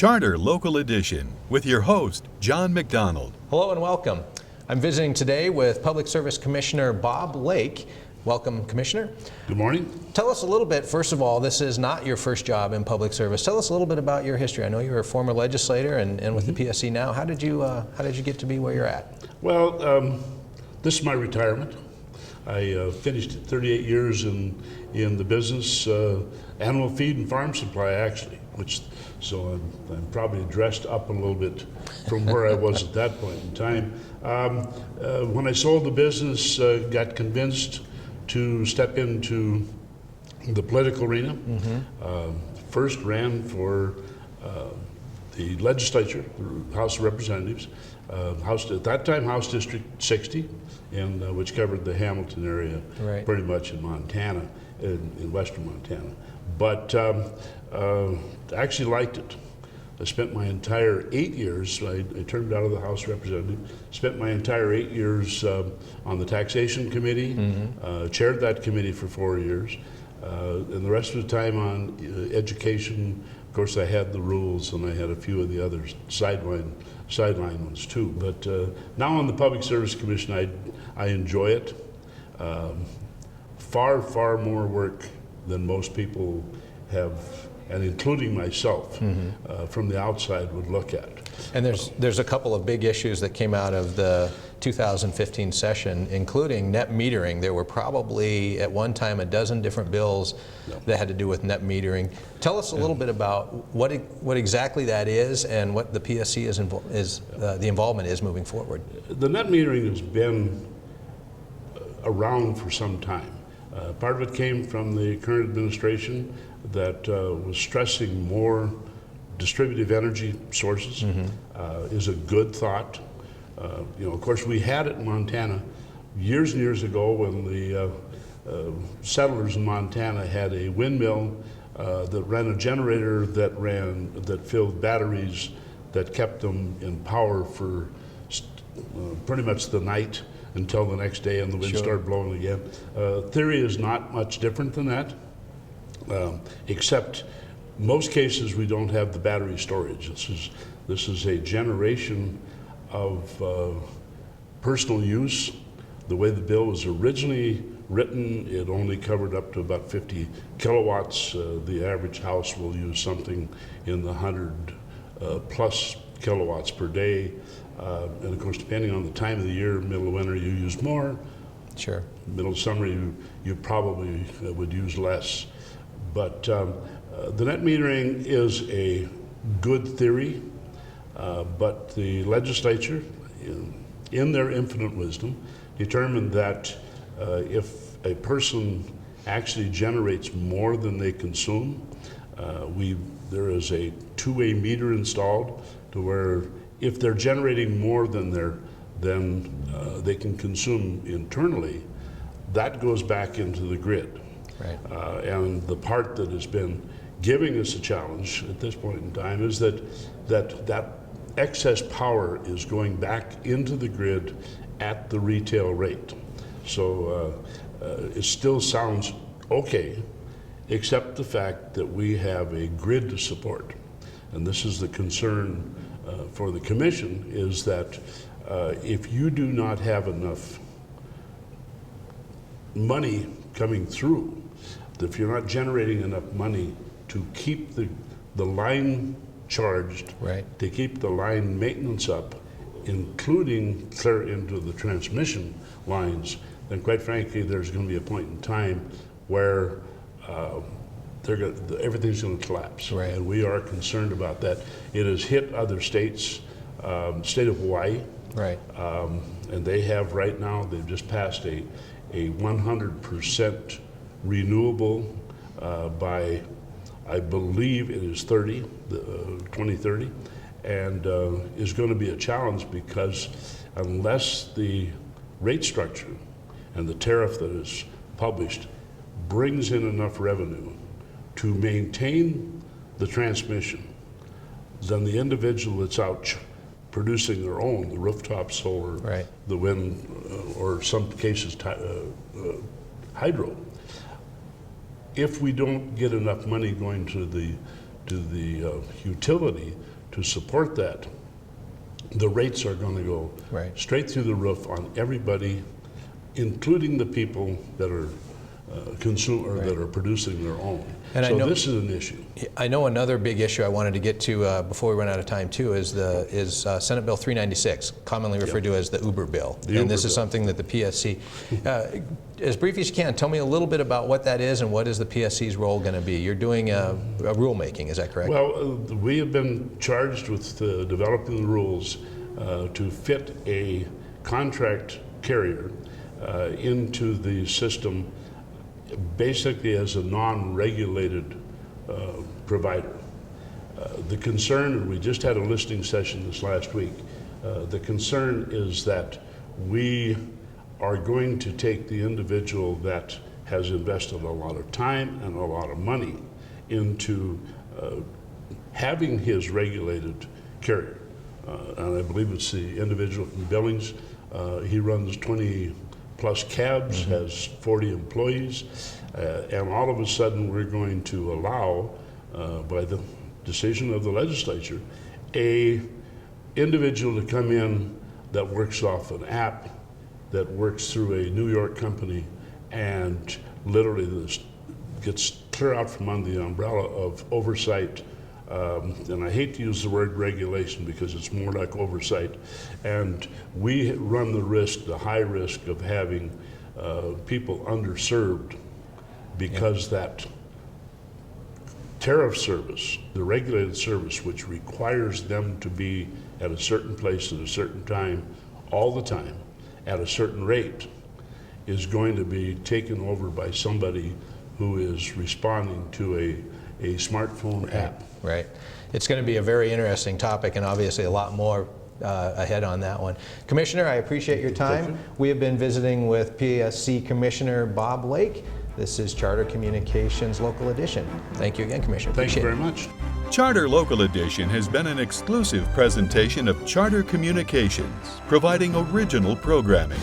Charter Local Edition with your host, John MacDonald. Hello and welcome. I'm visiting today with Public Service Commissioner Bob Lake. Welcome, Commissioner. Good morning. Tell us a little bit, first of all, this is not your first job in public service. Tell us a little bit about your history. I know you're a former legislator and with the PSC now. How did you get to be where you're at? Well, this is my retirement. I finished 38 years in the business, animal feed and farm supply, actually. So I'm probably dressed up a little bit from where I was at that point in time. When I sold the business, got convinced to step into the political arena. First ran for the legislature, the House of Representatives, at that time House District 60, which covered the Hamilton area, right, pretty much in Montana, in western Montana. But actually liked it. I spent my entire 8 years, I turned out of the House of Representatives, spent my entire 8 years on the Taxation Committee, chaired that committee for 4 years, and the rest of the time on education. Of course, I had the rules and I had a few of the other sideline ones too. But now on the Public Service Commission, I enjoy it. Far more work than most people have, and including myself, from the outside would look at. And there's a couple of big issues that came out of the 2015 session, including net metering. There were probably at one time a dozen different bills that had to do with net metering. Tell us a little bit about what exactly that is and what the PSC the involvement is moving forward. The net metering has been around for some time. Part of it came from the current administration that was stressing more distributive energy sources. Is a good thought. Of course, we had it in Montana years and years ago when the settlers in Montana had a windmill that ran a generator that filled batteries that kept them in power for pretty much the night until the next day and the wind started blowing again. Theory is not much different than that, except most cases we don't have the battery storage. This is a generation of personal use. The way the bill was originally written, it only covered up to about 50 kilowatts. The average house will use something in the 100 plus kilowatts per day. And of course, depending on the time of the year, middle of winter you use more. Sure. Middle of summer you probably would use less. But the net metering is a good theory, but the legislature, in their infinite wisdom, determined that if a person actually generates more than they consume, there is a two-way meter installed to where if they're generating more than they can consume internally, that goes back into the grid. Right. And the part that has been giving us a challenge at this point in time is that excess power is going back into the grid at the retail rate. So it still sounds okay, except the fact that we have a grid to support. And this is the concern for the commission, is that if you do not have enough money coming through, if you're not generating enough money to keep the line charged, right, to keep the line maintenance up, including clear into the transmission lines, then quite frankly, there's going to be a point in time where everything's going to collapse. Right. And we are concerned about that. It has hit other states, state of Hawaii. Right. And they have right now, they've just passed a 100% renewable by, I believe it is 2030, and is going to be a challenge because unless the rate structure and the tariff that is published brings in enough revenue to maintain the transmission, then the individual that's out producing their own, the rooftop solar, right, the wind, or some cases hydro, if we don't get enough money going to to the utility to support that, the rates are going to go Right. straight through the roof on everybody, including the people that are that are producing their own. And I so know- this is an issue. I know another big issue I wanted to get to before we run out of time too is Senate Bill 396, commonly referred to as the Uber bill. The and Uber this is bill. something that the PSC, as brief as you can, tell me a little bit about what that is and what is the PSC's role going to be. You're doing a rulemaking, is that correct? Well, we have been charged with developing the rules to fit a contract carrier into the system basically as a non-regulated provider. The concern, and we just had a listening session this last week, the concern is that we are going to take the individual that has invested a lot of time and a lot of money into having his regulated carrier. And I believe it's the individual from Billings. He runs 20 plus cabs, has 40 employees, and all of a sudden we're going to allow, by the decision of the legislature, a individual to come in that works off an app that works through a New York company and literally this gets clear out from under the umbrella of oversight. And I hate to use the word regulation because it's more like oversight. And we run the high risk of having people underserved because that tariff service, the regulated service, which requires them to be at a certain place at a certain time, all the time, at a certain rate, is going to be taken over by somebody who is responding to a smartphone app. Right. It's going to be a very interesting topic and obviously a lot more ahead on that one. Commissioner, I appreciate your time. We have been visiting with PSC Commissioner Bob Lake. This is Charter Communications Local Edition. Thank you again, Commissioner. Thank you Appreciate very it. much. Charter Local Edition has been an exclusive presentation of Charter Communications, providing original programming.